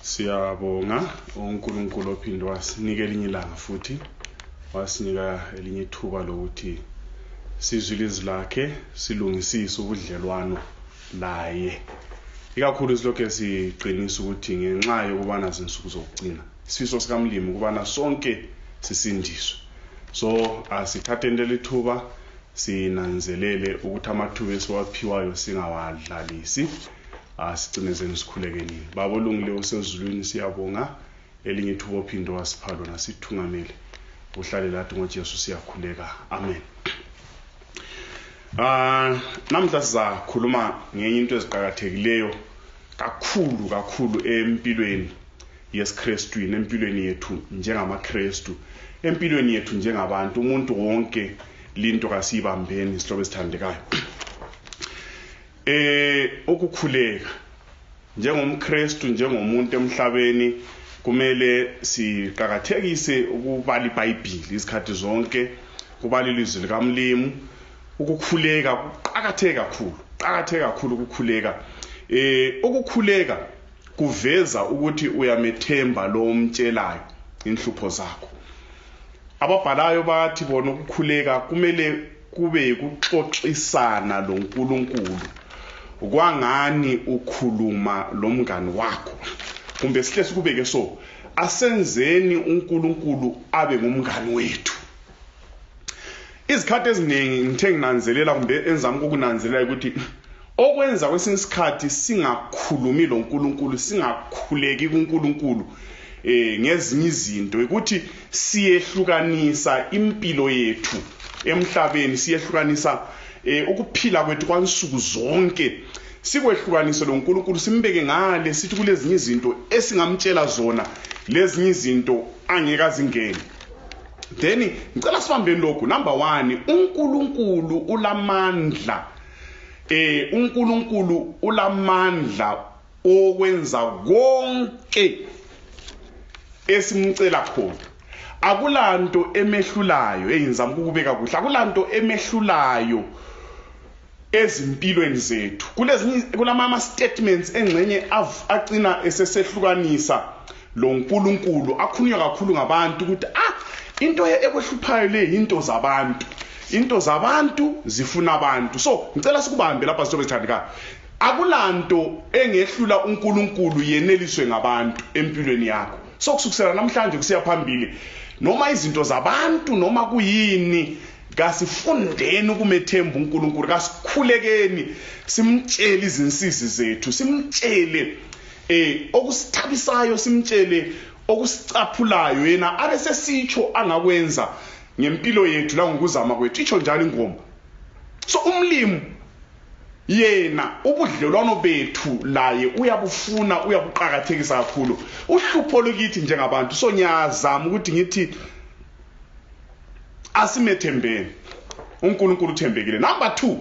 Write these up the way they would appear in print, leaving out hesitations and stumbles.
Siyabonga uNkulunkulu ophinde wasinika elinye ilanga futhi wasinika elinye ithuba lokuthi sizwile izwi lakhe silungisise ubudlelwano naye. Ikakhulu silokho siqinisa ukuthi ngenxa yokubana zinsuku zokugcina isifiso sikamlimi ukubana sonke sisindiswe. So asithatheni lethuba sinanzelele ukuthi amathuba esiwaphiwayo singawadlalisi. Asicinezeni sikhulekeni. Baba olungile usezulwini siyabonga elinye ithuba ophinde wasipha lona sithungamele. Uhlale lathi ngoJesu siyakhuleka. Amen. Namhla sizakhuluma ngenye into eziqhakathekileyo kakhulu empilweni yesiKristwini, empilweni yethu njengamaKristu, empilweni yethu njengabantu, umuntu wonke linto kasibambeni isihlobo esithandekayo. Ukukhuleka njengomKristu, njengomuntu emhlabeni kumele siqhakathekise ukubala iBhayibheli izikhathi zonke, kubala ilizwi likaMlimu. Ukukhuleka kuqhakatheke kakhulu ukukhuleka. Ukukhuleka kuveza ukuthi uyamethemba lo umtshelayo inhlupho zakho. Ababhalayo bathi bona ukukhuleka kumele kube ukuxoxisana loNkulunkulu. Kwangani ukhuluma lomngani wakho, kumbe sihle sikubeke so asenzeni uNkulunkulu abe ngumngani wethu. Izikhathi eziningi ngithe nginanzelela kumbe enzama ukunanzelela ukuthi okwenza kwesinye isikhathi singakhulumi loNkulunkulu, singakhuleki kuNkulunkulu ngezinye izinto ukuthi siyehlukanisa impilo yethu emhlabeni, siyehlukanisa ukuphila kwethu kwansuku zonke, sikwehlukanise loNkulunkulu simbeke ngale, sithi kulezinye izinto esingamtshela zona, lezinye izinto angeke azingene. Then ngicela sibambeni lokhu. Number 1, uNkulunkulu ulamandla. uNkulunkulu ulamandla okwenza konke esimcela khona. Akulanto emehlulayo eyenzama ukubeka kuhle. Akulanto emehlulayo ezimpilweni zethu. Kulama statements engcenye agcina esesehlukanisa lo uNkulunkulu, akhulunywa kakhulu ngabantu ukuthi into ekwehluphayo le into zabantu. Into zabantu zifuna abantu. So ngicela sikubambe lapha sithobe sithandekayo. Akulanto engehlula uNkulunkulu yeneliswe ngabantu empilweni yakho. So kusukisela namhlanje kusiya phambili, noma izinto zabantu noma kuyini, kasifundeni ukumethemba uNkulunkulu, kasikhulekeni simtshele izinsisi zethu, simtshele okusithabisayo, simtshele okusicaphulayo, yena abe sesitsho angakwenza ngempilo yethu la ngokuzama kwethu. Itsho njalo ingoma. So umlimi yena ubudlelwano bethu laye uyabufuna, uyabuqhakathekisa kakhulu. Uhlupho lokithi njengabantu, so nyazama ukuthi ngithi asimethembeni uNkulunkulu uthembekile. Number 2,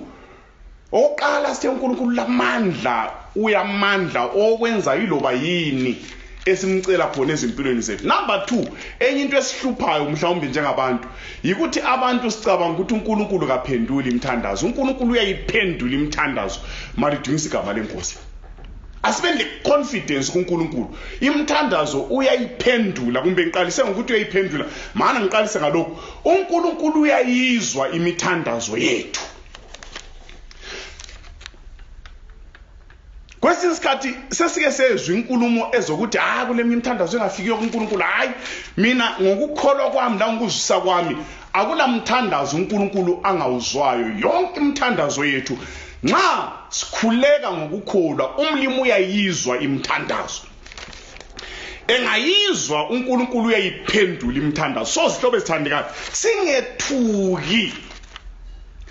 oqala sithe uNkulunkulu lamandla, uyamandla okwenza yiloba yini esimcela khona ezimpilweni zethu. Number 2, enye into esihluphayo mhlawumbe njengabantu yikuthi abantu sicabanga ukuthi uNkulunkulu kaphenduli imithandazo. uNkulunkulu uyayiphendula imithandazo, mari dungisa igama lenkosi. Asibe le confidence kuNkulunkulu, imithandazo uyayiphendula. Kumbe ngiqalise ngokuthi uyayiphendula, maana ngiqalise ngalokho, uNkulunkulu uyayizwa imithandazo yethu. Kwesinye isikhathi sesike sezwe inkulumo ezokuthi kule mithandazo engafikiyo kuNkulunkulu. Mina ngokukholwa kwami la ngokuzwisa kwami, akula mthandazo uNkulunkulu angawuzwayo. Yonke imithandazo yethu nxa sikhuleka ngokukholwa, umlimi uyayizwa imithandazo. Engayizwa uNkulunkulu uyayiphendula imithandazo. So sihlobo esithandekayo, singethuki,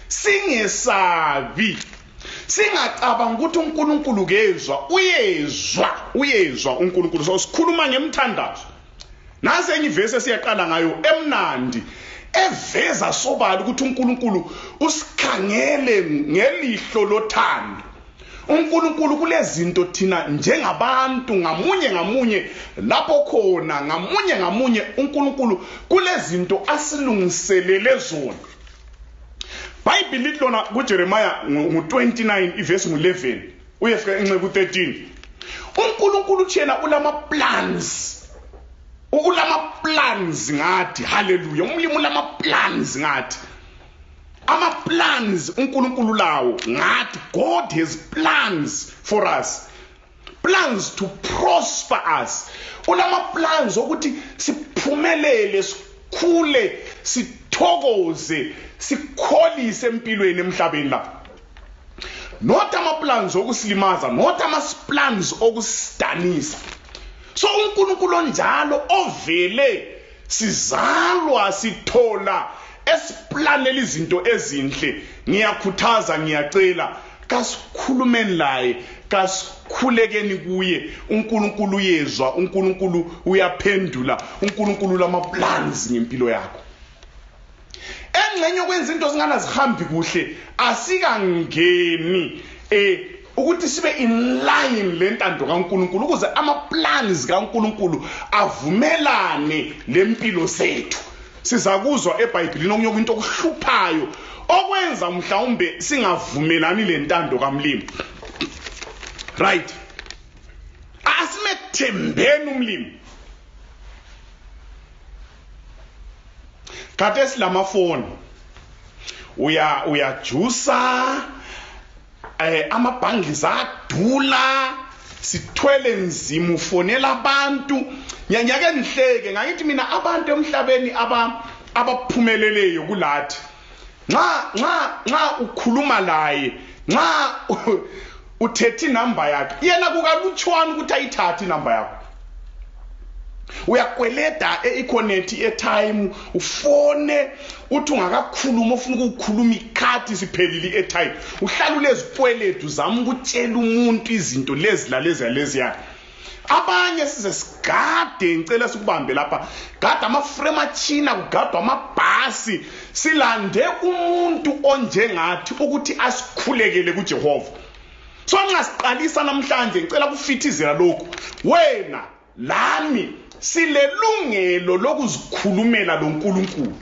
singesabi, singacabanga ukuthi uNkulunkulu kezwa. Uyezwa uNkulunkulu. So sikhuluma ngemthandazo. Nasi enye ivesi esiyaqala ngayo emnandi eveza sobala ukuthi uNkulunkulu usikhangele ngelihlo lothando. uNkulunkulu kulezinto thina njengabantu ngamunye lapho khona, ngamunye uNkulunkulu kulezinto asilungiselele zona. Bible lithi lona kuJeremiah 29 ivesi 11 uyefika enxe ku13, uNkulunkulu thina ulama-plans ngathi. Hallelujah. Umlimi ulama-plans ngathi. Ama-plans uNkulunkulu lawo ngathi. God has plans for us, plans to prosper us. Ulama-plans ukuthi siphumelele, sikhule, sithokoze, sikholise empilweni emhlabeni la. Not ama-plans okusilimaza, not ama-plans okusidanisa. So uNkulunkulu onjalo ovele sizalwa sithola esiplanela izinto ezinhle, ngiyakhuthaza, ngiyacela, kasikhulumeni laye, kasikhulekeni kuye. uNkulunkulu uyezwa, uNkulunkulu uyaphendula, uNkulunkulu lama-plans ngempilo yakho. Engxenye okwenza into zingana zihambi kuhle, asikangeni ukuthi sibe in line lentando kaNkulunkulu ukuze ama-plans kaNkulunkulu avumelane lempilo zethu. Sizakuzwa eBhayibhelini okunyoko into okuhluphayo okwenza mhlawumbe singavumelani lentando kaMlimi. Right? Asimethembeni umlimi. Kade silamafoni. Uyajusa amabhangles adula, sithwele nzima, ufonela abantu. Nyanyake nihleke ngakithi mina abantu emhlabeni abaphumeleleyo kulathi. Nxa ukhuluma laye, nxa uthethe inamba yakhe, yena kukalutshwana ukuthi ayithathe inamba yakho. Uyakweleda e-connect airtime, ufone uthi ungakakhuluma ufuna ukukhuluma ikhati siphelile i-airtime. Uhlala ulezikweledu zama ukutshela umuntu izinto lezi yakhe. Abanye size sigade, ngicela sikubambe lapha, gada amaframe achina, kugadwa amabhasi, silande umuntu onjengathi ukuthi asikhulekele kuJehova. So nxa siqalisa namhlanje ngicela kufithizela lokho, wena lami silelungelo lokuzikhulumela loNkulunkulu.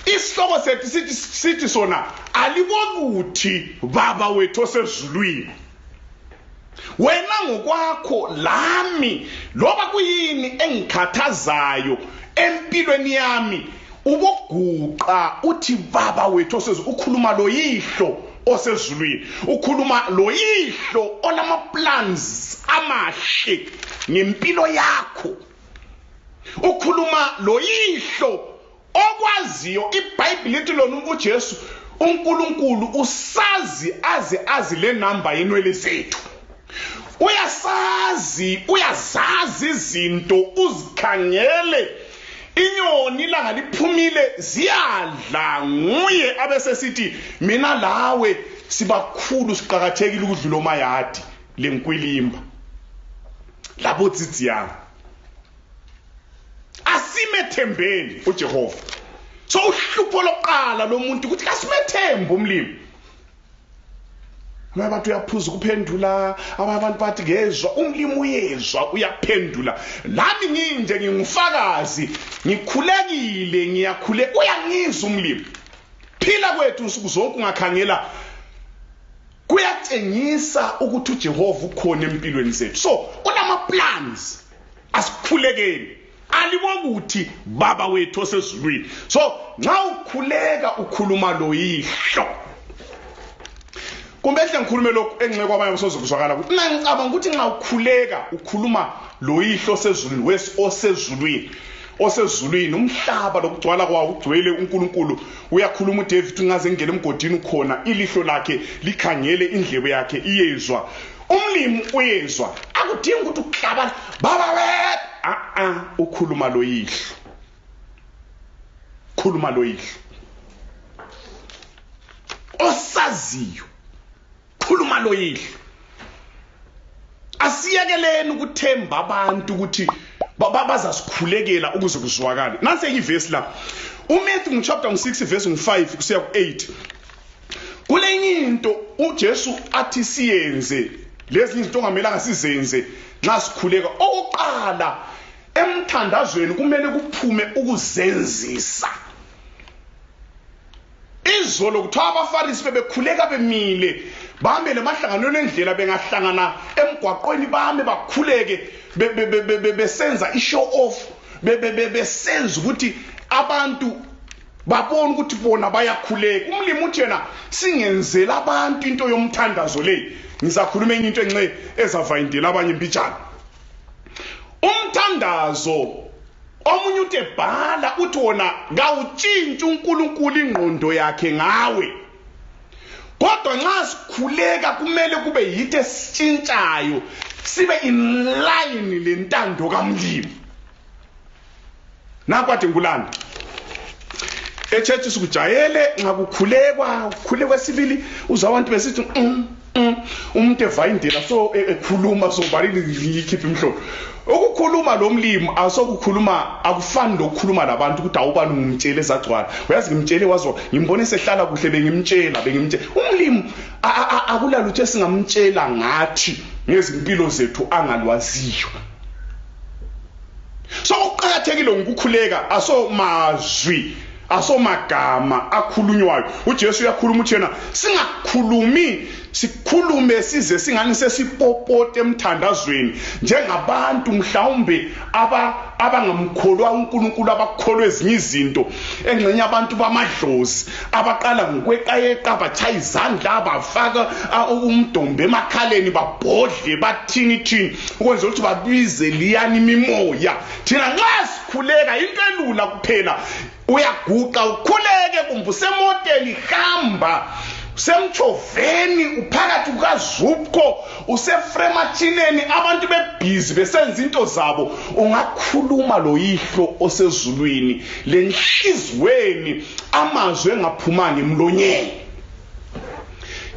Isihloko sethu sithi sona alibokuthi Baba wethu osezulwini. Wena ngokwakho lami loba kuyini engikhathazayo empilweni yami uboguqa uthi Baba wethu osezulwini. Ukhuluma lo yihlo osezulwini, ukhuluma lo yihlo olama-plans amahle ngempilo yakho. Ukhuluma lo yihlo okwaziyo. IBhayibheli lithi lona uJesu uNkulunkulu usazi azi le namba yenwele zethu. Uyazazi izinto, uzikhangele. Inyoni ilanga liphumile ziyadla, nguye abesesithi mina lawe sibakhulu siqhakathekile ukudlula omayadi lenkwilimba lapho tsitsi yami. Asimethembeni uJehova. So uhlupho lokuqala lomuntu ukuthi kasimethembe umlimi. Abantu uyaphuza ukuphendula, abantu bathi ngezwa, umlimi uyezwa, uyaphendula. Lami nginje ngingufakazi, ngikhulekile, uyangizwa umlimi. Phila kwethu usuku zonke ungakhangela kuyatshengisa ukuthi uJehova ukhona empilweni zethu. So unama-plans, asikhulekeni. Alibokuthi Baba wethu osezulwini. So nxa ukhuleka ukhuluma lo yihlo. Kumbe ehle ngikhulume lokhu enxe kwabanye usozokuzwakala ukuthi ngicabanga ukuthi nxa ukhuleka ukhuluma lo yihlo osezulwini, osezulwini umhlaba lokugcwala kwawo ugcwele uNkulunkulu. Uyakhuluma uDavid ungaze ngene emgodini ukhona, ilihlo lakhe likhangele, indlebe yakhe iyezwa. Umlimi uyezwa, akudingi ukuthi uklabala Baba wethu. Ukhuluma lo yihlo. Khuluma lo yihlo osaziyo. Khuluma lo yihlo. Asiyekeleni ukuthemba abantu ukuthi bazasikhulekela ukuze kuzwakale. Nansi ivesi la. uMatthew chapter 6 verse 5 kusiya ku8. Kulenye into uJesu athi siyenze, lezi izinto ongamelanga sizenze nxa sikhuleka. Oqala emthandazweni kumele kuphume ukuzenzisa. Izolo kuthiwa abaFarisi bebekhuleka bemile bame lemahlanganweni endlela bengahlangana emgwaqweni bame bakhuleke besenza ishow off besenza ukuthi abantu babona ukuthi bona bayakhuleka. Umlimi uthi yena singenzela abantu into yomthandazo le. Ngizakhuluma enye into enxe ezavayindela abanye impitshana. Umthandazo omunye uthi ebhala uthi wona ngawutshintsha uNkulunkulu ingqondo yakhe ngawe. Kodwa nxa sikhuleka kumele kube yitho esitshintshayo sibe in line lentando kaMlimi. Nakwade ngulanda eChurch sikujayele ngakukhulekwa sibili uza abantu besithi umuntu evayindela so ekhuluma so balini ikhipha imhlolo. Ukukhuluma lo mlimi asokukhuluma akufani lokukhuluma labantu ukuthi awubani ngumtshele ezagcwala. Uyazi ngimtshele wazwa ngimbone sehlala kuhle bengimtshela umlimi akulalutho esingamtshela ngathi ngezimpilo zethu angalwaziyo. So uqhakathekile ngokukhuleka asomazwi asomagama akhulunywayo. uJesu uyakhuluma uthi yena singakhulumi sikhulume size singani sesipopote emthandazweni njengabantu mhlawumbe abangamkholwa uNkulunkulu abakholwa ezinye izinto engxenye abantu bamadlozi abaqala ngokweqayeqa batshaya izandla abafaka umdombe emakhaleni babhodle bathini ukwenza ukuthi babize liyani imimoya. Thina nxa sikhuleka into elula kuphela uyaguqa ukhuleke kumbe usemoteni hamba semchoveni uphakathi kukaZupco usefremathineni abantu bebhizi besenza into zabo ungakhuluma lo yihlo osezulwini lenhlizweni amazwi engaphumanga emlonyeni.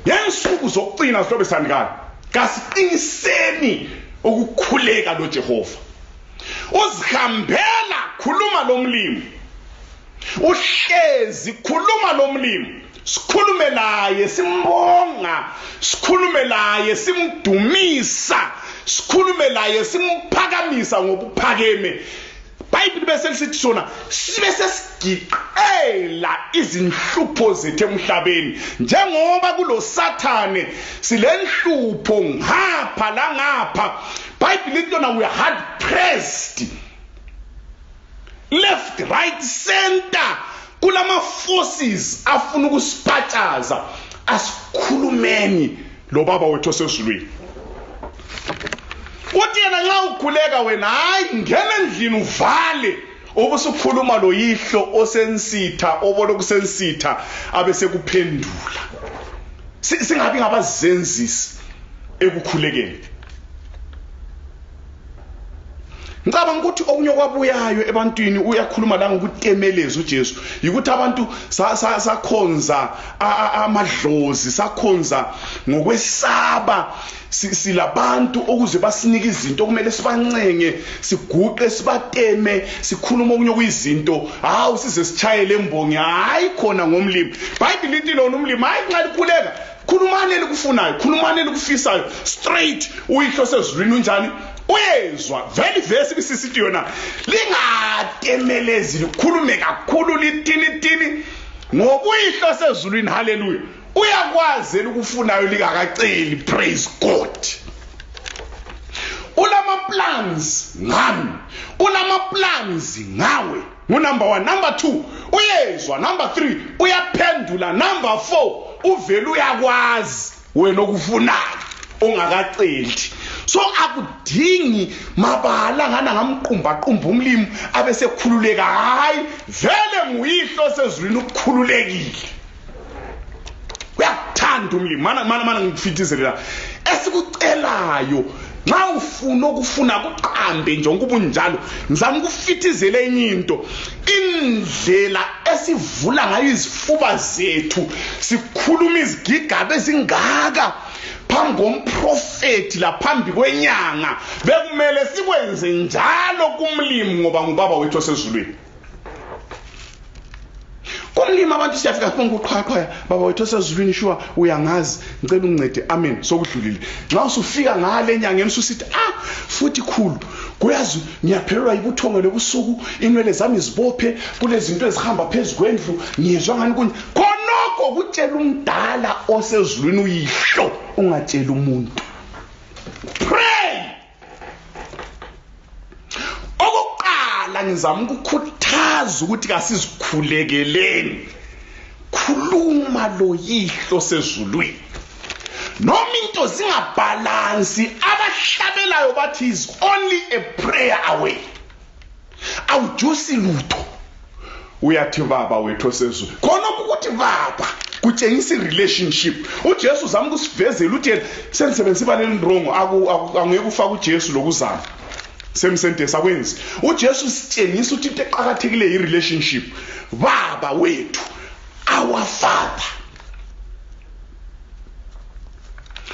Yensuku zokucina silobe sandikani kasiqiniseni ukukhuleka lo Jehova. Uzihambela khuluma lo mlimi uhlezi khuluma lo mlimi sikhulume naye simbonga sikhulume naye simdumisa sikhulume naye simphakamisa ngobuphakeme. Bible bese lisithi sona sibe sesigiqela izinhlupho zethu emhlabeni njengoba kulo Sathane silenhlupho ngapha la ngapha. Bible lithi yona we are hard pressed left right center kulama forces afuna ukusiphathaza. Asikhulumeni lo baba wethu osezulwini. Uthi yena nxa ukhuleka wena hayi ngena endlini uvale obusukhuluma lo yihlo osensitha obona kusensitha abese kuphendula. Singabi ngabazenzisi ekukhulekeni. Ngicabanga ukuthi okunye kwabuyayo ebantwini uyakhuluma la ngokutemeleza uJesu ukuthi abantu sakhonza amadlozi sakhonza ngokwesaba silabantu ukuze basinike izinto kumele sibancenge siguqe sibateme sikhuluma okunye kuyizinto hawu size sichayele embongi hayi khona ngomlimi. Bible lithi lona umlimi hayi nxa likhuleka khulumane likufunayo khulumane likufisayo straight uyihlo sezulwini unjani uyezwa vele ivesi bisisithi yona lingatemelezi likhulume kakhulu litini ngokuyihlo sezulwini. Haleluya. Uyakwazi ukufunayo likakaceli. Praise God. Ulama plans ngami ulama plans ngawe. Number 1. Number 2 uyezwa. Number 3 uyaphendula. Number 4 uvela uyakwazi wena okufunayo ongakaceli. So akudingi mabala ngana ngamqumba umlimi abesekhululeka hayi vele nguyihlo sezulwini ukukhululekile. Uyakuthanda umlimi mana ngifithizelela esikucelayo nxa ufuna ukufuna kuqambe nje ngokubunjalo ngizama ukufithizela enye into indlela esivula ngayo izifuba zethu sikhuluma izigigaba ezingaka phambi komprofeti la phambi kwenyanga bekumele sikwenze njalo kumlimi ngoba ngubaba wethu osezulwini. Kumlimi abantu siyafika siphonga uqhaqhaya baba wethu osezulwini shuwa uyangazi ngicela ungincede amen sokudlulile. Nxa usufika ngale enyangeni ususithi futhi khulu kuyazi ngiyaphelelwa yibuthongo lobusuku inwele zami zibophe kulezinto ezihamba phezulu kwendlu ngizwa ngani kunye khonokho lokho kutshela umdala osezulwini uyihlo ungatshela umuntu. Pray. Okokuqala ngizama ukukhuthaza ukuthi kasizikhulekeleni. Khuluma lo yihlo sezulwini. Noma into zingabhalansi, abahlabelayo bathi is only a prayer away. Awujusi lutho. Uyathi baba wethu osezulwini. Khona ukuthi baba kutshengisa relationship. uJesu uzama ukusivezela uthi senisebenzisa ibaleni wrong, angeke ufake uJesu lokuzama. Semsentence akwenzi. uJesu sitshengisa ukuthi into eqhakathekile i relationship. Baba wethu, our Father.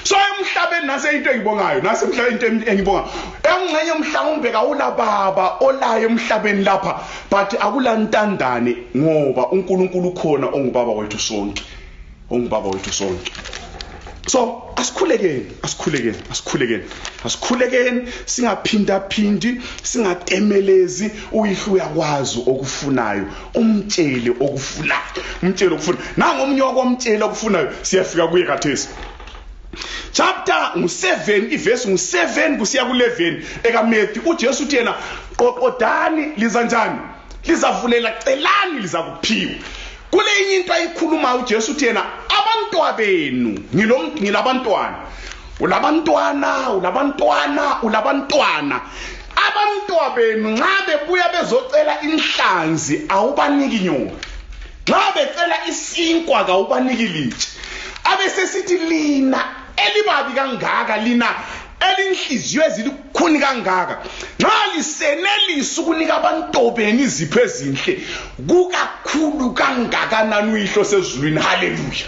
So emhlabeni nase into engibongayo, nase emhlabeni into engibonga. Engcenye mhlawumbe kawula baba olayo emhlabeni lapha, but akula ntandane ngoba uNkulunkulu ukhona ongubaba wethu sonke. Ongubaba wethu sonke. So asikhulekeni singaphinda phindi, singatemelezi. Uyihlo uyakwazi okufunayo, umtshele okufunayo, nangomunye wakomtshela okufunayo. Siyafika kuye kathesi chapter 7 iverse 7 kusiya ku11 ekaMatthew. uJesu uthi yena qoqodani liza njani, lizavulela, celani lizakuphiwa. Kule inye into ayikhuluma uJesu uthi yena abantwana benu ngilabantwana, ulabantwana. Abantwana benu nxa bebuya bezocela inhlanzi awubaniki nyoni, nxa becela isinkwa awubaniki litshe. Abesesithi lina elibabi kangaka, lina elinhliziyo ezilikhuni kangaka, nxa lisenelisa ukunika abantobeni izipho ezinhle, kukakhulu kangakanani uyihlo sezulwini. Haleluya.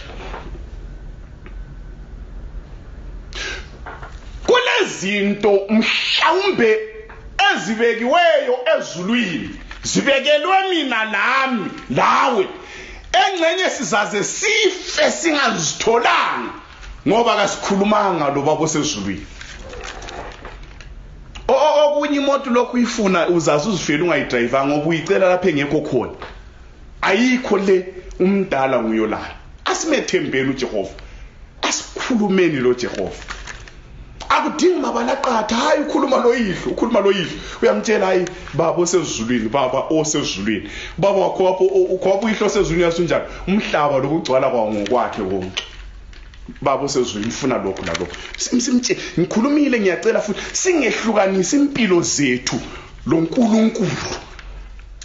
Kulezinto mhlawumbe ezibekiweyo ezulwini, zibekelwe mina nami lawe, engcenye sizaze sife singazitholanga ngoba kasikhulumanga lo baba osezulwini. Okunye imoto lokhu uyifuna uzazi uzifela ungayidrayiva ngoba uyicela lapha engekho khona. Ayikho le umdala nguyolala. Asimethembeni uJehova, asikhulumeni lo Jehova. Akudingi mabalaqatha, hayi ukhuluma lo yihlo, uyamtshela hayi baba osezulwini, baba wakho wakho uyihlo osezulwini yasunjani, umhlaba lokugcwala kwawo ngokwakhe konke. Baba osezulwini ufuna lokho nalokho. Simtshele ngikhulumile, ngiyacela futhi singehlukanisa impilo zethu lo nkulunkulu.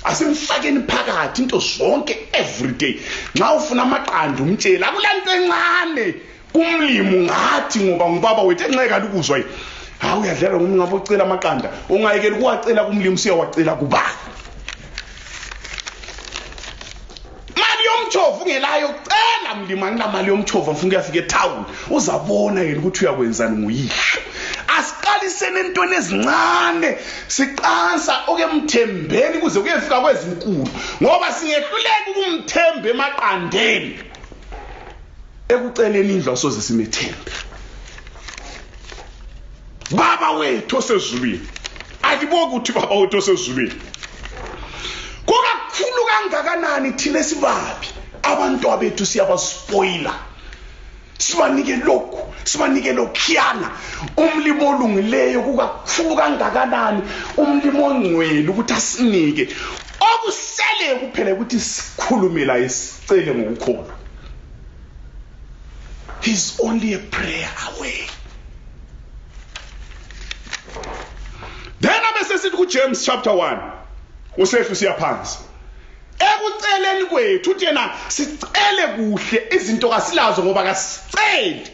Asimfakeni phakathi into zonke everyday. Nxa ufuna amaqanda umtshela akulanto encane kumlimi ngathi ngoba ngubaba wethu enxeka ukuzwa yini. Hawu uyadlala ngoba ngabe ucela amaqanda, ungayekeli ukuwacela kumlimi, siyawacela kubani. Mali yomchovu ungelayo cela mlimi, anginamali yomchovu mfuna uyafika eTown, uzabona yena ukuthi uyakwenzani nguyihlo. Asiqalisene entweni ezincane, siqansa okemthembeni kuze kuyefika kwezinkulu, ngoba singehluleka ukumthemba emaqandeni. Ekuceleni indlu asoze simethembe. Baba wethu osezulwini, akiboka ukuthi baba wethu osezulwini kukakhulu kangakanani thina sibabi abantwana bethu siyabaspoila, sibanike lokhu, sibanike lokhiyana. Umlimo olungileyo kukakhulu kangakanani, umlimo ongcwele ukuthi asinike. Okusele kuphela ukuthi sikhulume la isicele ngokukhona. He's only a prayer away. Then abesesithi kuJames chapter 1 usehlu siyaphansi. Ekuceleni kwethu uthi yena sicele kuhle izinto kasilazo ngoba kasiceli.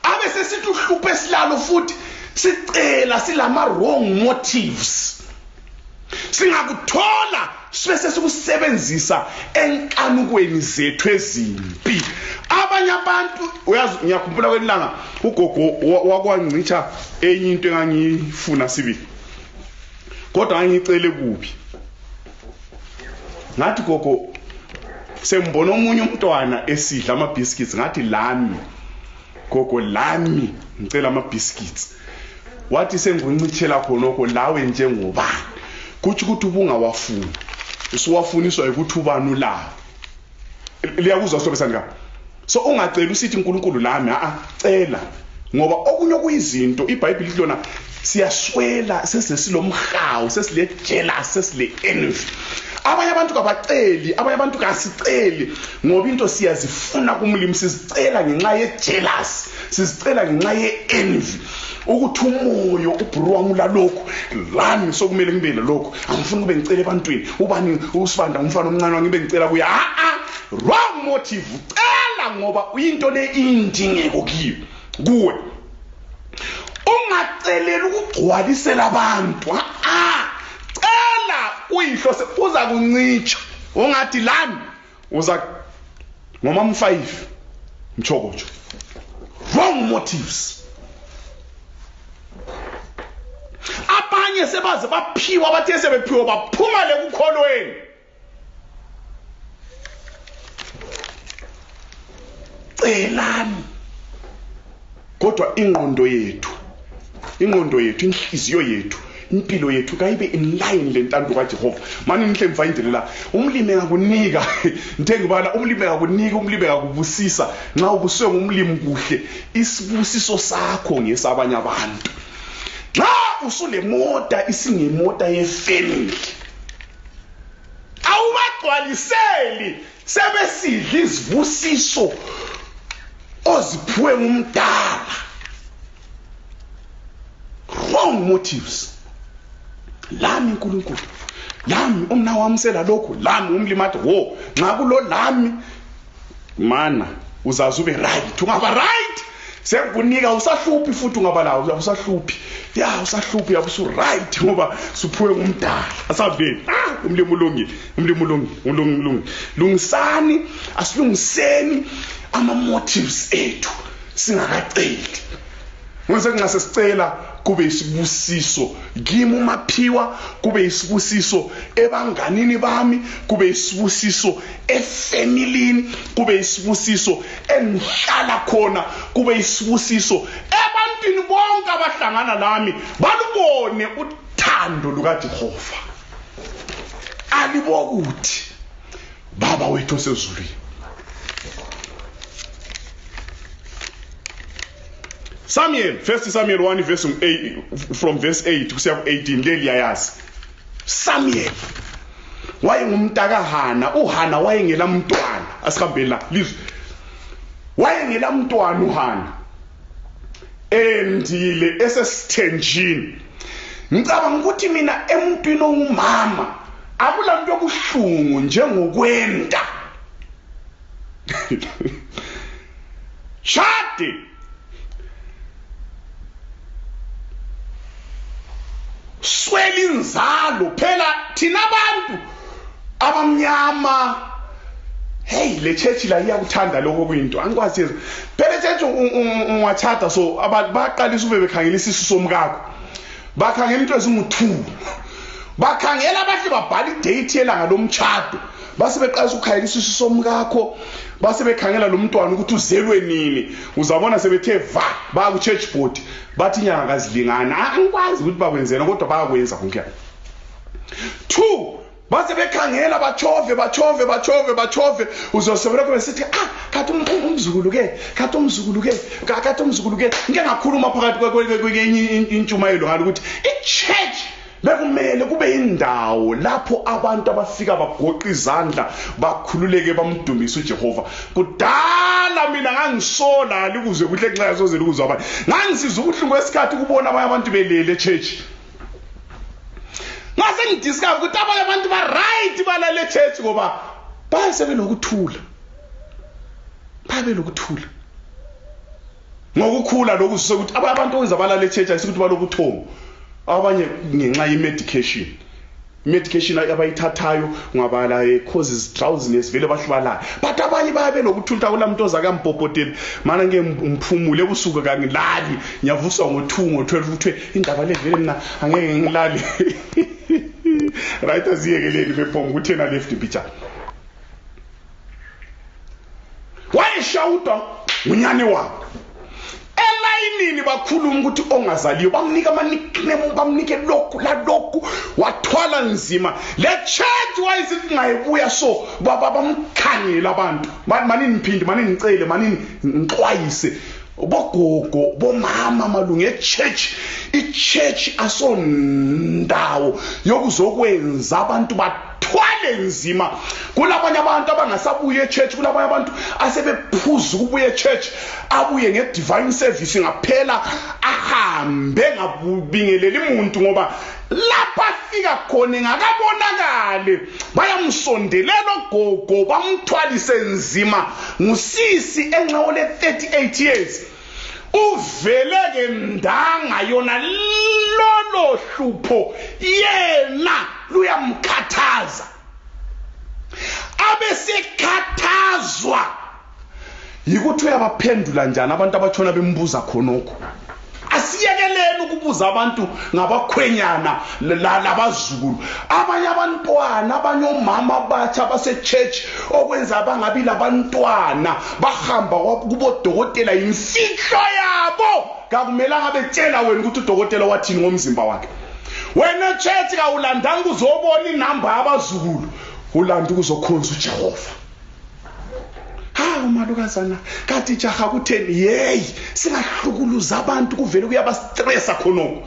Abesesithi uhluphe esilalo futhi sicela silama wrong motives. Singakuthola bese sikusebenzisa enkanukweni zethu ezimpi. Abanye abantu uyazi, ngiyakhumbula kwelanga ugogo wakwaNcicha enye into engangifuna sibi, kodwa ngangicele kubi. Ngathi gogo, sembona omunye umntwana esidla ama biscuits, ngathi lami gogo, lami ngicela ama biscuits. Wathi sengincithela khonoko lawe njengobani, kuthi ukuthi ubungawafuni, usuwafuniswa ukuthi ubani ulawo. liyakuzwa sobe sandika. So ungacela usithi uNkulunkulu lami cela ngoba okunye kuyizinto iBhayibheli lona siyaswela sesilomhawu sesile jealous sesile envy. Abanye abantu kabaceli, abanye abantu kasiceli ngoba into siyazifuna kumlimi sizicela ngenxa ye jealous, sizicela ngenxa ye envy. Ukuthi umoyo ubhuru wami lalokho lami sokumele ngibe lokho angifuni ube ngicela ebantwini ubani usibanda umfana omncane wangibe ngicela kuya wrong motive. Cela ngoba into le indingeko kuwe. Ungacelela ukugcwalisela abantu. Cela uyihlose uza kuncitsha. Ungathi lami uza ngoma 5 mchokojo. Wrong motives. Abanye sebaze baphiwa bathe sebephiwa baphuma le kukholweni. Celani. Kodwa ingqondo yethu, inhliziyo yethu, impilo yethu kayibe in line lentando kaJehova. Manje nihle mfayindele la. Umlimi engakunika, ngibala umlimi engakunika, umlimi engakubusisa. Nxa ubuswe ngumlimi kuhle, isibusiso sakho ngesabanye abantu. Nxa usule mota isingemota yefamily. Awubagcwaliseli sebesidla isibusiso oziphiwe ngumdala. Wrong motives. Lami uNkulunkulu, lami umna wamsela lokho, lami umlimathi wo nxa kulo lami mana uzazi ube right, ungaba right. Sekunika usahluphi futhi ungaba lawo usahluphi. Usahluphi yabusu right ngoba suphiwe ngumdala. Asaveni umlimi ulungile. Lungisani asilungiseni ama motives ethu singakaceli. Ngoba ngase sicela kube isibusiso kimi umaphiwa, kube isibusiso ebanganini bami, kube isibusiso efamilini, kube isibusiso engihlala khona, kube isibusiso ebantwini bonke abahlangana lami balubone uthando lukaJehova. Alibokuthi baba wethu osezulwini. Samuel, 1 Samuel 1 verse 8, from verse 8 to 18, leli yayazi. Samuel wayengumntaka Hana, uHana wayengela mntwana, asihambeni la, lizwe. Wayengela mntwana uHana. Endile esesithenjini. Ngicabanga ukuthi mina emntwini ongumama akula nto yobuhlungu njengokwenda. Shade swela inzalo phela thina abantu abamnyama. Hey, le church la iyakuthanda lokho kuyinto angikwazi phela church ungwachata so abantu baqalisa ube bekhangela isisu somkakho, bakhangela into ezingu2, bakhangela abahle babhala idate yelanga lomtshado, base beqalisa ukukhangela isisu somkakho, base bekhangela lo mntwana ukuthi uzelwe nini. Uzabona sebethe va ba ku church board bathi inyanga kazilingana. Angikwazi ukuthi bakwenzena kodwa bayakwenza konke. 2 base bekhangela bachove uzosebela kube sithi kathi umzukulu ke ngeke ngakhuluma phakathi kwenye intshumayelo ngalo ukuthi ichurch bekumele kube indawo lapho abantu abafika bagoqa izandla bakhululeke bamdumise uJehova. Kudala mina ngangisola likuze kuhle nxa yazoze likuzwa abantu. Ngangisizwa ubuhlungu esikhathi kubona abanye abantu belele church. Ngase ngidiscover ukuthi abanye abantu ba right balale church ngoba basebelokuthula. Ngokukhula lokhu sokuthi abanye abantu okwenza balale church ayisukuthi balobuthongo. Abanye ngenxa medication abayithathayo ngabala causes drowsiness vele bahlubalayo, but abanye bayabe lokuthula kulamuntu ozakampopotela mana ngempumulo ebusuku kangilali nyavuswa ngo2 ngo12 uthe indaba le vele mina angeke ngilali. Right aziyekeleni bephonga ukuthi ena left picture wayeshawuta unyane wakhe elayini abanini bakhuluma ukuthi ongazaliyo bamnika ama nickname, bamnike lokhu la lokhu, wathwala nzima. Le church wayezithi ngayibuya so bamkhangela abantu. Manini niphinde, manini nicele, manini nixwayise bogogo bomama malungu e-church. I-church asondawo yokuzokwenza abantu bathwale nzima. Kulabanye abantu abangasabuye e-church, kulabanye abantu asebephuza ukubuye e-church, abuye nge-divine service ngaphela ahambe ngabingeleli umuntu, ngoba lapha afika khona ngakabonakale bayamsondelela gogo bamthwalise nzima. Ngusisi enxawole 38 years uveleke ndanga yona lolo hlupho yena luyamkhathaza, abesekhathazwa yikuthi uyabaphendula njani abantu abatshona bembuza khonokho. Asiyekeleni ukubuza abantu ngabakhwenyana labazukulu, abanye abantwana, abanye omama abatsha base-church okwenza bangabi labantwana bahamba kubodokotela imfihlo yabo. Kakumelanga betshela wena ukuthi udokotela wathini ngomzimba wakhe. Wena church kawulandanga ukuzobona inamba yabazukulu, ulanda ukuzokhonza uJehova. Umalukazana kathi jaha kutheni, hey singahlukuluza abantu kuvele kuyabastressa khonoko.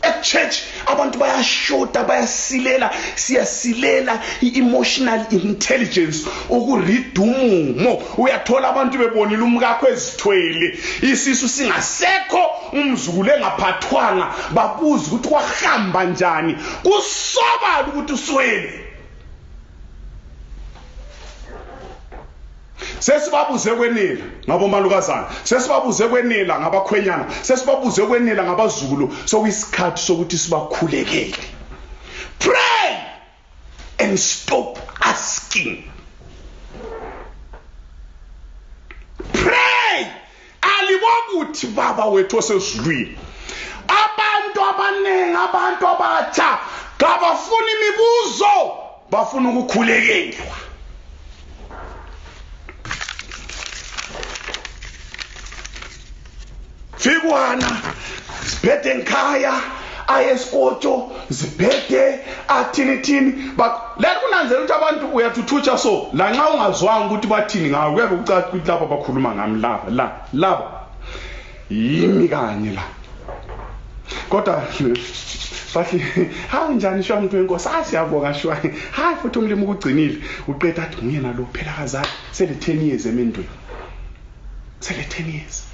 E-church abantu bayashota, bayasilela, siyasilela i-emotional intelligence, ukuread umumo. Uyathola abantu bebonile umkakho ezithwele, isisu singasekho, umzukulu engaphathwanga, babuza ukuthi kwahamba njani, kusobala ukuthi uswele. Sesibabuze kwenela ngabomalukazana, sesibabuze kwenela ngabakhwenyana, sesibabuze kwenela ngabazukulu, sokuyisikhathi sokuthi sibakhulekele. Pray and stop asking. Pray. Alibokuthi baba wethu osezulwini. Abantu abanengi, abantu abatsha kabafuni imibuzo, bafuna ukukhulekelwa. Fikwana ziphethe nkhaya ayeskotsho ziphethe athini but la kunanzela ukuthi abantu uyathuthutsha so la nxa ungazwanga ukuthi bathini ngawe kuyake ucaca ukuthi lapha bakhuluma ngami laba yimi kanye la. Kodwa bathi hawu njani shwa umuntu wenkosi, siyabonga shwa, hayi futhi umlimi ukugcinile, uqeda athi nguyena lo phela kazali sele 10 years emendweni, sele 10 years.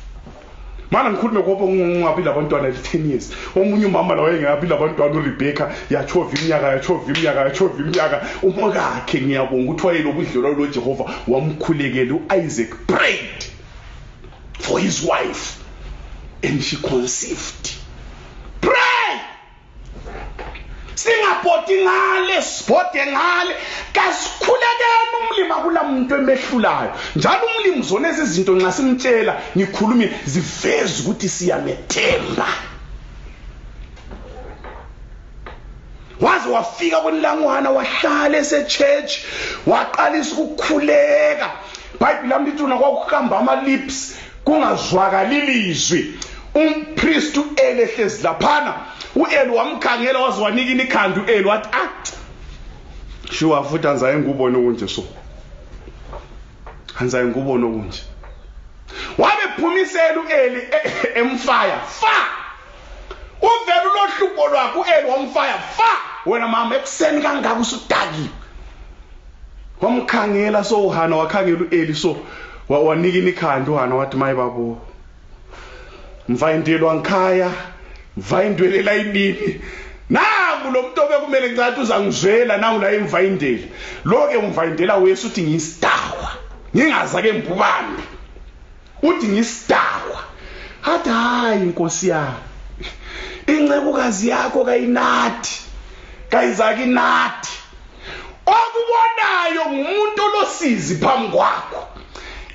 Mana ngikhulume ngoba ngingabila abantwana 10 years. Omunye umama lawo engabila abantwana uRebecca yachova iminyaka umokakhe ngiyabonga ukuthi wayelo budlelo lo Jehova wamkhulekela. uIsaac prayed for his wife and she conceived. Pray. Singapoti ngale, spoti ngale, kasikhulekeni umlimi akula muntu emehlulayo. Njalo umlimi zona ezizinto nxa simtshela ngikhulumi ziveza ukuthi siyamethemba. Waze wafika kwenilangwana wahlala ese-church, waqalisa ukukhuleka. Bible lami lithi kwakuhamba ama-lips kungazwakali ilizwi. Umpriest uEli ehlezi laphana, uEli wamkhangela waze wanika ikhanda. uEli wathi shuwa futhi anzaye ngubone okunje so, anzaye ngubone okunje. Wabephumisela uEli emfire fa, uvela ulohlupho lwakhe uEli wamfire fa. Wena mama ekuseni kangaka usudakiwe, wamkhangela so uHana wakhangela uEli so wanika ikhanda. uHana wathi mayi babo mvayindelwa ngikhaya, mvayindwelela inini, nangu lo muntu obekumele ngicathi uzangizwela, nangu la emvayindela loke umvayindela wesu uthi ngisidawa ngingaza ke mbubambe, uthi ngisidawa. Hathi hayi inkosi yami, incekukazi yakho kayinathi kayizaki nathi, okubonayo ngumuntu olosizi phambi kwakho.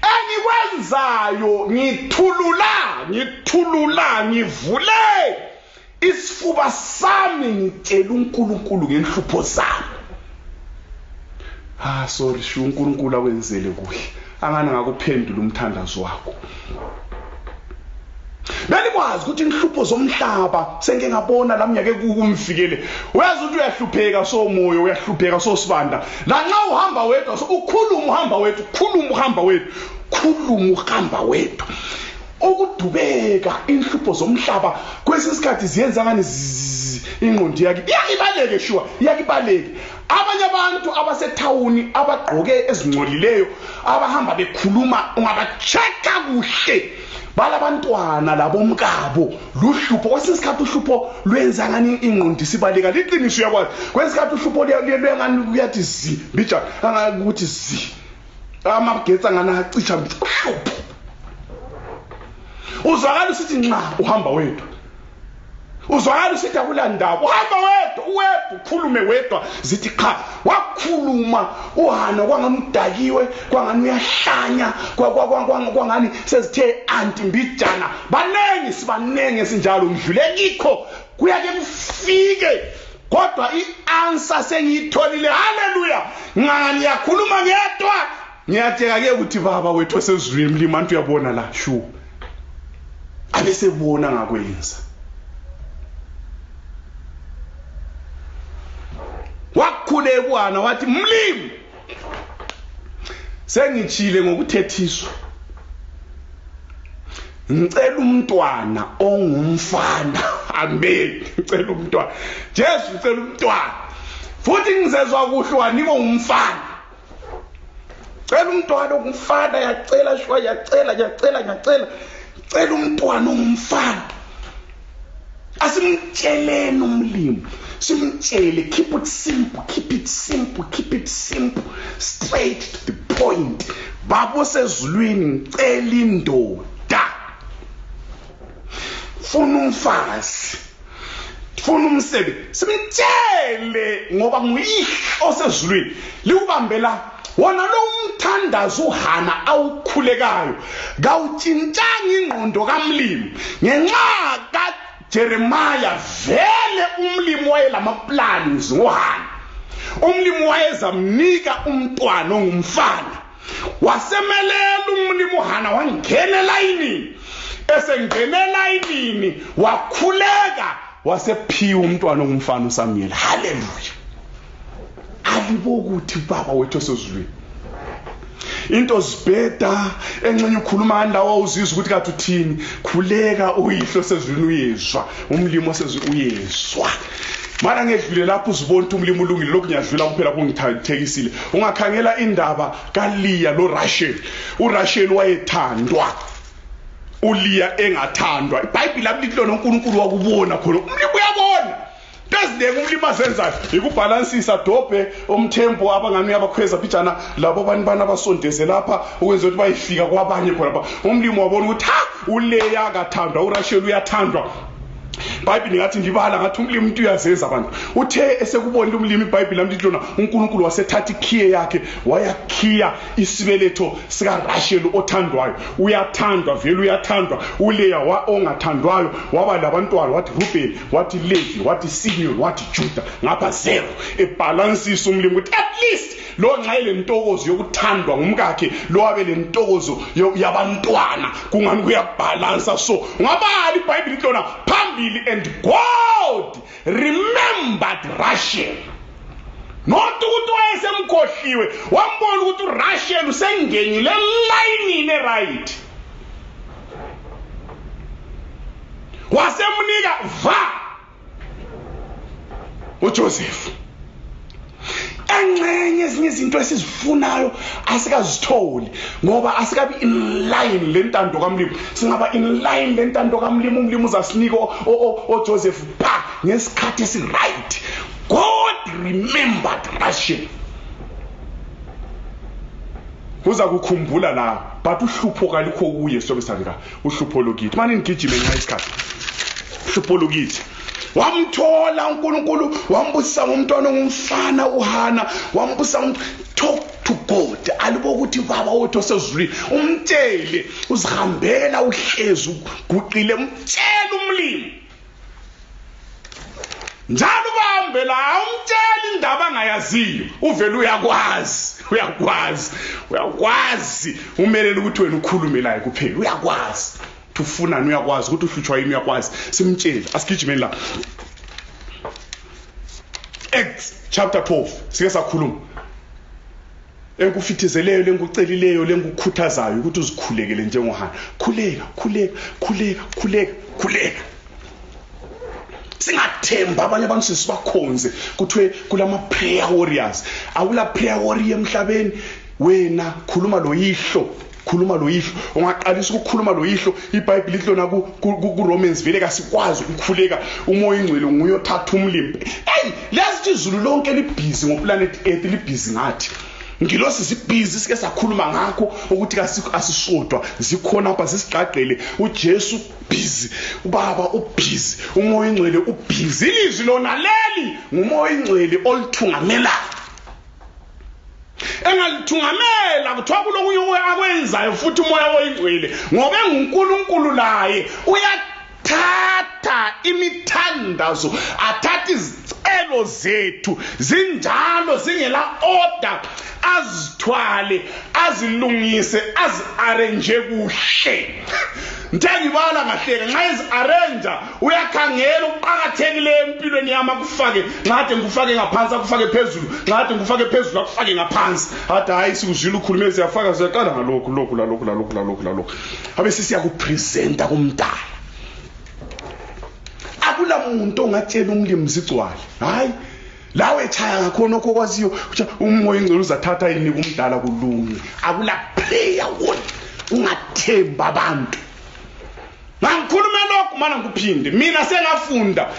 Engikwenzayo ngithulula ngivule isifuba sami ngitshela uNkulunkulu ngenhlupho zami. Sorry shu, uNkulunkulu akwenzele kuhle, angana ngakuphendula umthandazo wakho. belikwazi ukuthi inhlupho zomhlaba sengeke ngabona la mnyaka kumfikele uyazi ukuthi uyahlupheka somoya uyahlupheka sosibanda la nxa uhamba wedwa ukhuluma uhamba wedwa khuluma uhamba wedwa ukudubeka inhlupho zomhlaba kwesikhathi ziyenza ngani ingqondo yakhe iyakibaleke sure iyakibaleke abanye abantu abasethawuni abagqoke ezingcolileyo abahamba bekhuluma ungabacheka kuhle balabantwana labomkabo luhlupho kwesikhathi uhlupho lwenza ngani ingqondo sibaleka liqiniso yakwazi kwesikhathi uhlupho lengani kuyathi zi bija ukuthi zi amagetsa ngana acicha uhlupho uzwakala usithi nxa uhamba wedwa uzwakala usithi akulandaba uhamba wedwa ukhulume wedwa zithi cha wakhuluma uhana kwangamdakiwe kwangani uyahlanya kwangani sezithe anti mbijana banenge sinjalo ngidlulekikho kuyake kufike kodwa ianswer sengiyitholile haleluya ngani yakhuluma ngedwa ngiyatsheka ke ukuthi baba wethu osezulwini mlimi abantu uyabona la shu abesebona ngakwenza wakhule bwana wathi mlimi sengichile ngokuthethiswa ngicela umntwana ongumfana amen ngicela umntwana Jesu ngicela umntwana futhi ngizezwa kuhle wanike umfana cela umntwana ongumfana yacela shwa yacela cela umntwana ongumfana asimtsheleni umlimi simtshele keep it simple straight to the point babo sezulwini ngicela indoda funa umfazi funa umsebenzi simtshele ngoba nguyihlo osezulwini liubambela wona lo umthandazo uhana awukhulekayo kawutshintshanga ingqondo kamlimi ngenxa ka Jeremiah vele umlimi wayelama plans ngohana umlimi wayezamnika umntwana ongumfana wasemelela umlimi uhana wangena layinini esengena layinini wakhuleka wasephiwa umntwana ongumfana uSamuel haleluya alibokuthi baba wethu osezulwini into zibheda encenye ukhuluma ndawo uzizwa ukuthi kathi uthini khuleka uyihlo sezulwini uyezwa umlimo sezulwini uyezwa mara ngedlule lapho uzibona umlimo ulungile lokhu ngiyadlula kuphela kungithethekisile ungakhangela indaba kaLeah lo Rachel uRachel wayethandwa uLeah engathandwa iBhayibheli lithi lona uNkulunkulu wakubona khona umlimo uyabona Tazideka umlimi azenzayo ikubhalansisa dobhe omthembo abangani abakhweza bijana labo banibana abasondeze lapha ukwenza ukuthi bayifika kwabanye khona lapha umlimi wabona ukuthi ha uLeah akathandwa uRachel uyathandwa iBhayibheli ngathi ndibala ngathi umlimi umuntu uyazenza abantu uthe esekubonile umlimi iBhayibheli lithi lona uNkulunkulu wasethatha ikhiye yakhe wayakhiya isibeletho sika Rachel othandwayo uyathandwa vele uyathandwa uLeah ongathandwayo waba labantwana wathi Reuben wathi Levi wathi Simeon wathi Judah ngapha zero ebalansisa umlimi ukuthi at least lo nxayile intokozo yokuthandwa ngumkakhe lo wabe lentokozo yabantwana kungani kuyabalansa so ngabali iBhayibheli lithi lona phambili and God remembered Rachel not ukuthi wayesemkhohliwe wambona ukuthi uRachel usengenile line right wasemnika uJoseph engcenye ezinye izinto esizifunayo asikazitholi ngoba asikabi in line lentando kamlimi singaba in line lentando kamlimi umlimi uzasinika oJoseph pa ngesikhathi esi right God remembered Rachel uza kukhumbula la but uhlupho kalikho kuye sobesabeka uhlupho lokithi manje ngigijime nxa isikhathi uhlupho lokithi wamthola uNkulunkulu wambusisa ngomntwana ongumfana uHana wambusisa talk to God alibokuthi baba wethu osezulwini umtshele uzihambela uhlezi uguqile umtshela umlimi njalo uhambe la umtshela indaba angayaziyo uvela uyakwazi umelele ukuthi wena ukhulume laye kuphela uyakwazi ukuthi ufunani uyakwazi, ukuthi uhlutshwa yini uyakwazi. Simtshele, asigijimeni la. Acts chapter 12 sike sakhuluma enkufithizeleyo lenkucelileyo lenkukhuthazayo ukuthi uzikhulekele njengoHana. Khuleka. Singathemba abanye abantu sisibakhonze kuthiwe kulama prayer warriors. Awula prayer warrior emhlabeni. Wena khuluma lo yihlo. Ungaqalisa ukukhuluma lo yihlo. iBhayibheli lithi lona ku Romans vele kasikwazi ukukhuleka. Umoya ingcwele nguye othatha umlimbe. Lesithi izulu lonke libhizi ngoplanet Earth, libhizi ngathi. Ngilosi sibhizi sike sakhuluma ngakho ukuthi asisodwa zikhona apha sisigqagqele. uJesu busy, uBaba ubhizi, umoya ingcwele ubhizi. Ilizwi lona leli ngumoya ingcwele olithungamela. Engalithungamela kuthiwa kulokunye akwenzayo futhi umoya oyingcwele ngoba enguNkulunkulu naye uyathatha imithandazo, athatha izicelo zethu zinjalo zingela order, azithwale, azilungise, azi-arrange kuhle. Ngibala ngahleka nxa ezi-arrange uyakhangela ukuqakathekile empilweni yami akufake ngathi ngikufake ngaphansi akufake phezulu, ngathi ngikufake phezulu akufake ngaphansi. Hayi sikuzwile ukhulume siyafaka siyaqala ngalokhu. Abe sisiyakupresenta kumdala. Akula muntu ongatshela umlimi zigcwale. Hayi lawe echaya ngakhona okwaziyo ukuthi umoya ingcwele uzathatha yini kumdala kulungi. Akula prayer word. Ungathemba abantu. Ngikhuluma lokho mana ngiphinde. Mina sengafunda.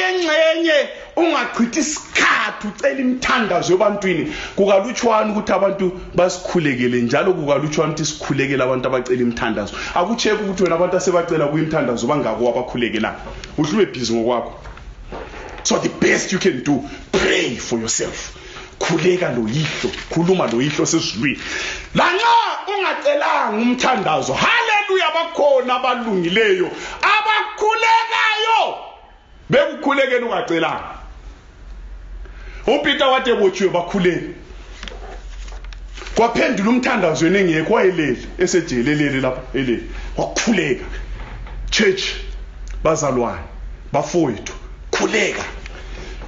Engcenye ungachithi isikhathi ucela imithandazo yobantwini. Kukalutshwana ukuthi abantu basikhulekele njalo kukalutshwana ukuthi sikhulekele abantu abacela imithandazo. Akucheke ukuthi wena abantu asebacela kuyimithandazo bangako abakhulekela. Uhlube busy ngokwakho. So the best you can do, pray for yourself. Khuleka lo yihlo, khuluma lo yihlo sesizwini. Lanxa ungacelanga umthandazo, haleluya, bakhona abalungileyo abakhulekayo. Bekukhulekeni ungacelanga. uPeter wathi ebotshiwe bakhuleka. Kwaphendula umthandazo engekho wayelele esejelelele lapha elele. Wakhuleka. Church, bazalwane, bafowethu, khuleka.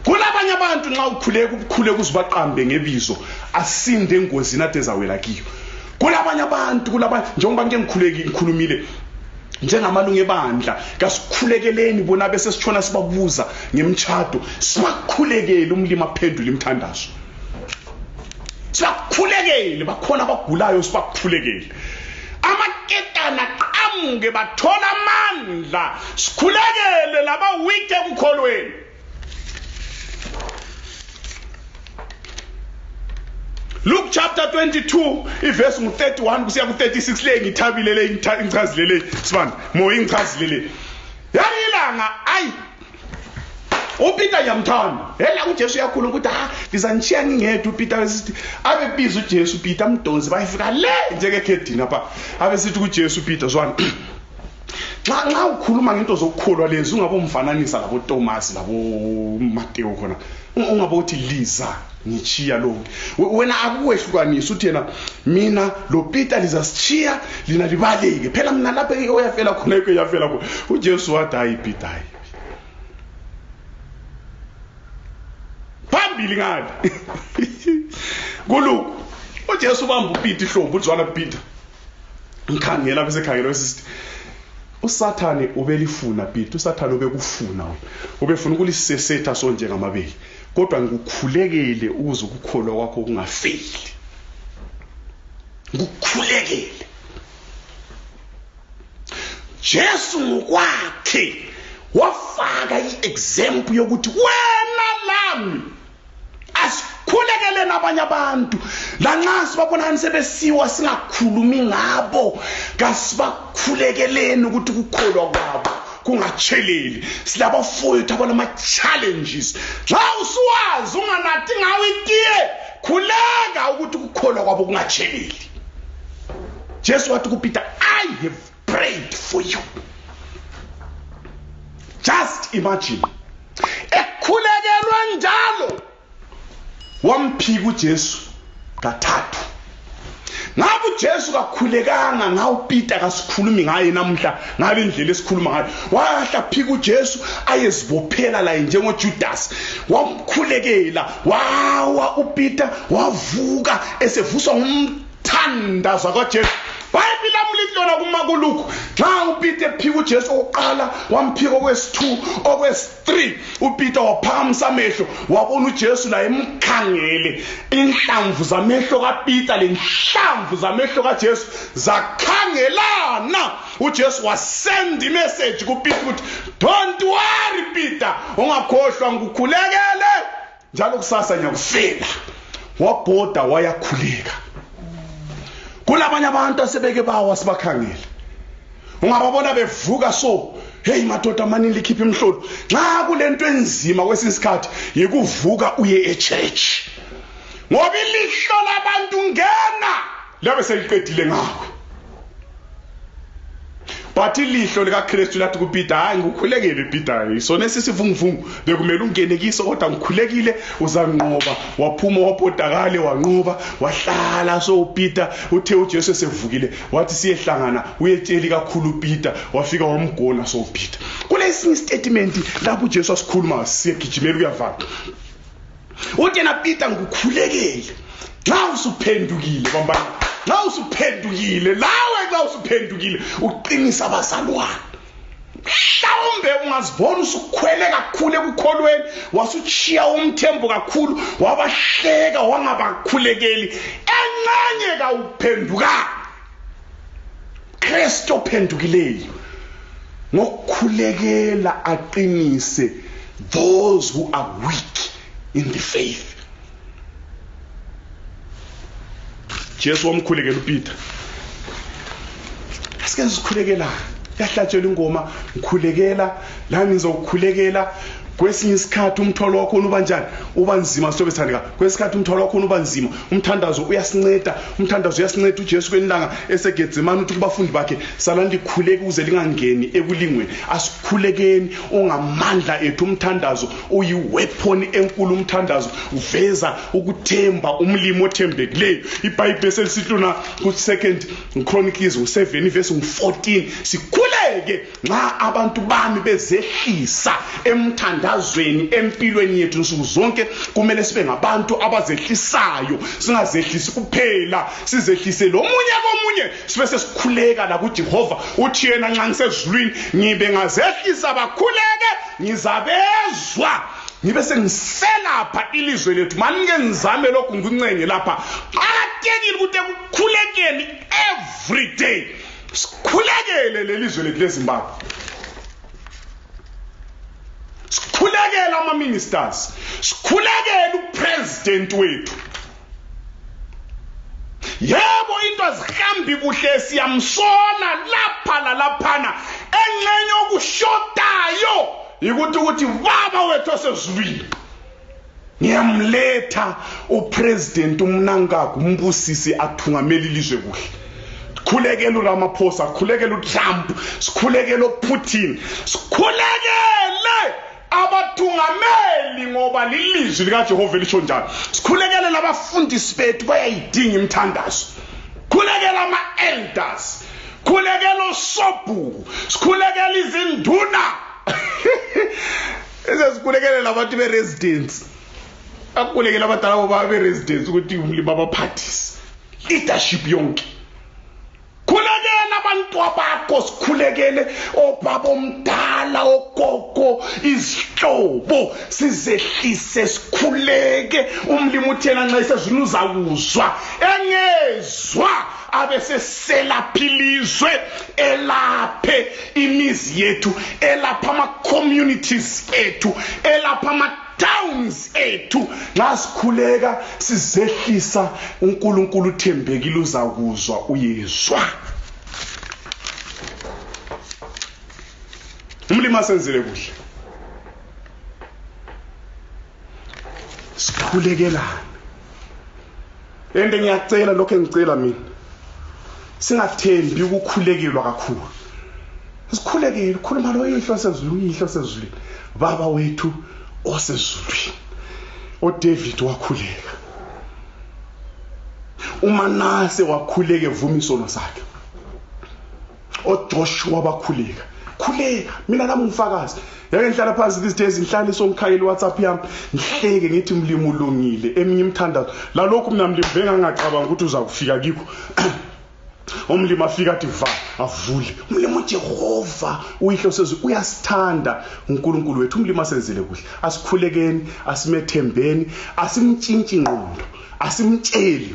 Kulabanye abantu nxa ukhuleka uzibaqambe ngebizo asinde engozini ade zawela kiyo. Kulabanye abantu njengoba ngikhulumile njengamalungu ebandla kasikhulekeleni bona bese sitshona sibabuza ngemtshado, sibakhulekele umlimi aphendule imithandazo. Sibakhulekele bakhona abagulayo, sibakhulekele. Amaketana qamuke bathola amandla, sikhulekele laba weak ekukholweni. Luke chapter 22 verse 31 kusiya ku 36 le ngithabile le inchazilele sibani moya inchazilele yalilanga uPeter yamthanda hela uJesu yakhuluma ukuthi ngizanitshiya ngingedwa. uPeter esithi abe biza uJesu Peter amdonsi bayifika le njeke khedini apha abe sithi kuJesu Peter zwana nxa ukhuluma ngento zokukholwa lezi ungabomfananisa labo Thomas labo Matthew khona ungabothi liza ngichiya lonke wena akuwehlukanisa uthi yena mina lo Peter lizasichiya lina libaleke phela mina lapha oyafela khona yafela khona. uJesu wathi hayi Peter phambili ngani kuluku uJesu bamba uPeter ihlombe uzwana Peter ngikhangela bese khangela wesithi uSathane ubelifuna Peter, uSathane ubekufuna ubefuna ukulisesetha so njengamabele, kodwa ngikukhulekele ukuze ukukholwa kwakho kungafeli. Ngikukhulekele. Jesu ngokwakhe wafaka iexample yokuthi wena lami asikhulekele nabanye abantu lanxa sibabona sebesiwa singakhulumi ngabo, kasibakhulekeleni ukuthi ukukholwa kwabo kungacheleli. Silabafowethu abanama challenges. Nxa usuwazi unganathi ngawe itiye, khuleka ukuthi ukukholwa kwabo kungacheleli. Jesu wathi kuPeter, I have prayed for you. Just imagine. Ekhulekelwa njalo wamphika uJesu kathathu. ngabe uJesu kakhulekanga ngawo Peter kasikhulumi ngaye namhla ngale ndlela esikhuluma ngayo wahla phika uJesu ayezibophela la njengoJudas wamkhulekela wawa uPeter wavuka esevuswa ngumthandazo kaJesu Bible lamlitona kumakulukhu xa uPeter phika uJesu oqala wamphika okwesi2 okwesi3 uPeter waphamisa amehlo wabona uJesu la emkhangele inhlamvu zamehlo kaPeter lenhlamvu zamehlo kaJesu zakhangelana uJesu wasend imessage kuPeter ukuthi don't worry Peter ungakhohlwa ngikukhulekele njalo kusasa ngiyakufela wabhoda wayakhuleka kulabanye abantu asebeke bawa sibakhangela ungababona bevuka so hey madoda mani likhipha imhlolo nxa kulento enzima kwesinsikhathi yikuvuka uye echurch ngoba ilihlo labantu ngena labe seliqedile ngawe but ilihlo likaKristu lathi kuPeter hayi ngikukhulekele Peter isona sisivunguvungu bekumele ungenekise kodwa ngikhulekile uzanqoba waphuma wapodakale wanqoba wahlala so uPeter uthe uJesu sevukile wathi siyehlangana uyetsheli kakhulu uPeter wafika wamgona so uPeter kulesinye statement lapho uJesu asikhuluma siyegijimela kuyavala uthi na Peter ngikukhulekele nxa usuphendukile bambana nxa usuphendukile lawe nxa usuphendukile uqinisa abazalwane mhlawumbe ungazibona usukhwele kakhulu ekukholweni wasuchiya umthembo kakhulu wabahleka wangabakhulekeli enqanye kawuphenduka Kristu ophendukileyo ngokukhulekela aqinise those who are weak in the faith Jesu wamkhulekela uPeter asike sikhulekela yahlatshela ingoma ngikhulekela lami ngizokukhulekela kwesinye isikhathi umthwalo wakho uba njani uba nzima sizobe sithandeka kwesikhathi umthwalo wakho uba nzima umthandazo uyasinceda uJesu kwenilanga eseGetsemane uthi kubafundi bakhe salani likhuleke uze lingangeni ekulingweni asikhulekeni ongamandla ethu umthandazo uyiweapon enkulu umthandazo uveza ukuthemba umlimo othembekileyo iBhayibheli selisihluna ku2 Chronicles 7 verse 14 sikhuleke nxa abantu bami bezehlisa emthandazo empilweni yethu nsuku zonke kumele sibe ngabantu abazehlisayo singazehlisi kuphela sizehlise lomunye komunye sibe sesikhuleka la kuJehova uthi yena nxa ngisezulwini ngibe ngazehlisa bakhuleke ngizabezwa ngibe sengiselapha ilizwe lethu manike ngizame lokhu ngincenge lapha qakathekile ukuthi kukhulekeni every day sikhulekele lelizwe lethu leZimbabwe sikhulekela ama ministers sikhulekela upresident wethu yebo into azihambi kuhle siyamsola lapha nalaphana encenye okushotayo ukuthi baba wethu osezulwini ngiyamletha upresident uMnangagwa umbusisi athungamela ilizwe kuhle sikhulekela uRamaphosa sikhulekela uTrump sikhulekela uPutin sikhulekele abathungameli ngoba lilizwi likaJehova lisho njalo sikhulekele labafundisi bethu bayayidinga imthandazo sikhulekele ama-elders sikhulekele osobhuku sikhulekele izinduna sikhulekele labantu be-residents akukhulekele abadala boba be-residents ukuthi umlimi abaphathisi leadership yonke khulekela abantu abakho sikhulekele obaba omdala ogogo izihlobo sizehlise sikhuleke umlimi uthena nxa isezulu uzakuzwa engezwa abese selaphilizwe elaphe imizi yethu elapha ama communities ethu elapha ama towns ethu ngasikhuleka sizehlisa uNkulunkulu uthembekile uzakuzwa uyezwa umlimi asenzele kuhle sikhulekelana ende ngiyacela lokho engicela mina singathembi ukukhulekelwa kakhulu sikhulekele khuluma lo yihlo sezulwini baba wethu osezulwini oDavid wakhuleka uManase wakhuleka evuma isono sakhe, oJoshua bakhuleka. Khuleka, mina nami ngifakazi. Yake ngihlala phansi these days ngihlala isongikhayela WhatsApp yami ngihleke ngithi Mlimi ulungile eminye imthandazo la lokhu mina Mlimi bengangacabanga ukuthi uza kufika kikho. Umlimi afika athi va avule. Umlimi uJehova uyihlo sezwe uyasithanda uNkulunkulu wethu. Umlimi asenzele kuhle. Asikhulekeni, asimethembeni, asimtshintshi ingqondo, asimtsheli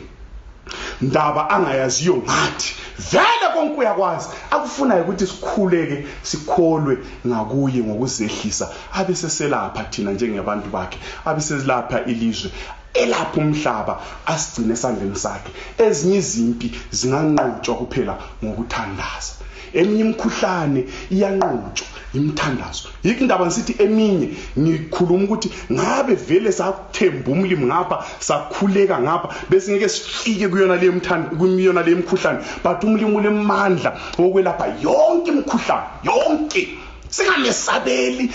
ndaba angayaziyo ngathi vele konke uyakwazi. Akufunayo ukuthi sikhuleke sikholwe ngakuye ngokuzehlisa abe seselapha thina njengabantu bakhe, abe seselapha ilizwe, elapha umhlaba asigcine esandleni sakhe. Ezinye izimpi zinganqotshwa kuphela ngokuthandaza, eminye imikhuhlane iyanqotshwa imthandazo. Yiki ndaba ngisithi eminye ngikhuluma ukuthi ngabe vele sathemba umlimi ngapha, sakhuleka ngapha bese ngeke sifike kuyona le kuyona le imikhuhlane, but umlimi ulemandla okwelapha yonke imikhuhlane yonke. Singamesabeli.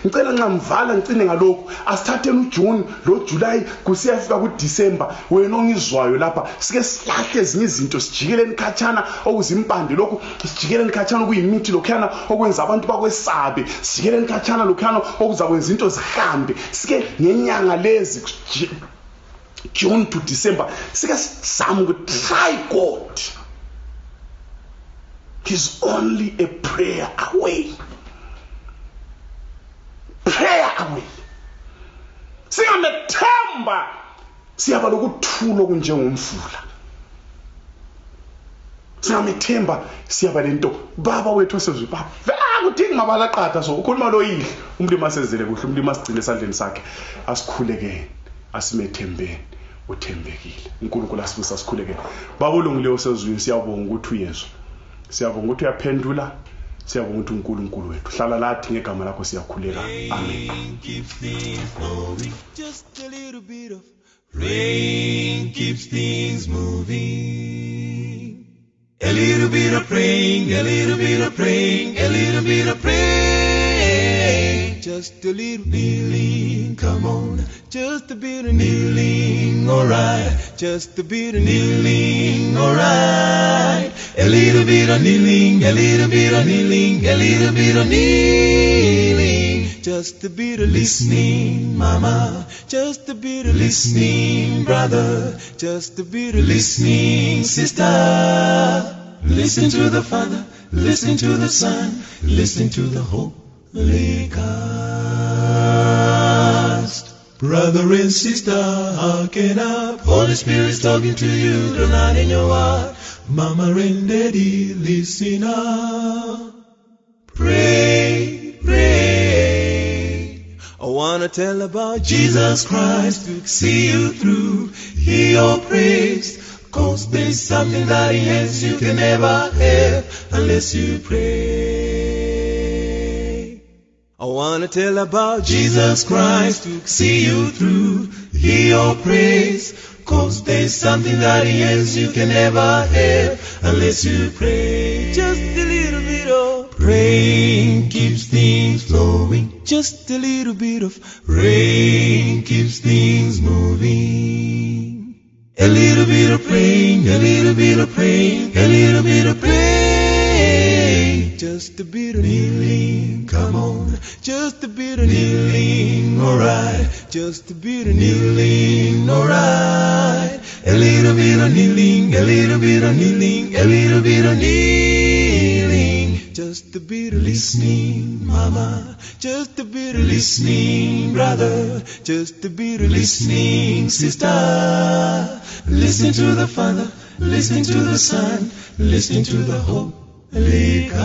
Ngicela ngamvala ngicine ngalokho. Asithatheni uJune lo July kusiyafika kuDecember. Wena ongizwayo lapha sike silahle ezinye izinto, sijikeleni khatshana okuzimpande lokho, sijikeleni khatshana kuyimithi lokhana okwenza abantu bakwesabe, sijikeleni khatshana lokhana okuzakwenza into zihambe. Sike ngenyanga lezi June to December sike sizama ukuthi try God. He's only a prayer away. Prayer away. Singamethemba siyaba lokuthula kunjengomfula. Singamethemba siyaba lento baba wethu osezwe baba. Akudingi mabala qatha so ukhuluma lo yini. Umlimi asezele kuhle, umlimi asigcine esandleni sakhe, asikhulekeni, asimethembeni, uthembekile. uNkulunkulu asibuse asikhulekeni. Baba olungileyo osezweni siyabonga ukuthi uyezwa. Siyabonga ukuthi uyaphendula, siyabonga ukuthi uNkulunkulu wethu hlala lathi ngegama lakho siyakhuleka. Amen. Just a little bit of rain keeps things moving. A little bit of praying, a little bit of praying, a little bit of praying. Just a little kneeling, come on. Just a bit of kneeling, alright. Just a bit of kneeling, alright. A little bit of kneeling, a little bit of kneeling, a little bit of kneeling. Just a bit of listening, mama. Just a bit of listening, brother. Just a bit of listening, sister. Listen to the Father, listen to the Son, listen to the Holy Ghost. Brother and sister, hearken up. Holy Spirit's talking to you tonight in your heart. Mama and daddy, listen up. Pray, pray. I wanna tell about Jesus Christ to see you through. Hear your praise. 'Cause there's something that He has you can never have unless you pray. I wanna tell about Jesus Christ to see you through. Hear your praise. 'Cause there's something that He has you can never have unless you pray. Just a little bit of praying keeps things flowing. Just a little bit of rain keeps things moving. A little bit of praying, a little bit of praying, a little bit of praying. Just a bit of kneeling, come on. Just a bit of kneeling, alright. Just a bit of kneeling, alright. A little bit of kneeling, a little bit of kneeling, a little bit of kneeling. Just a bit of listening, mama. Just a bit of listening, brother. Just a bit of listening, sister. Listen to the Father, listen to the Son, listen to the Holy Ghost.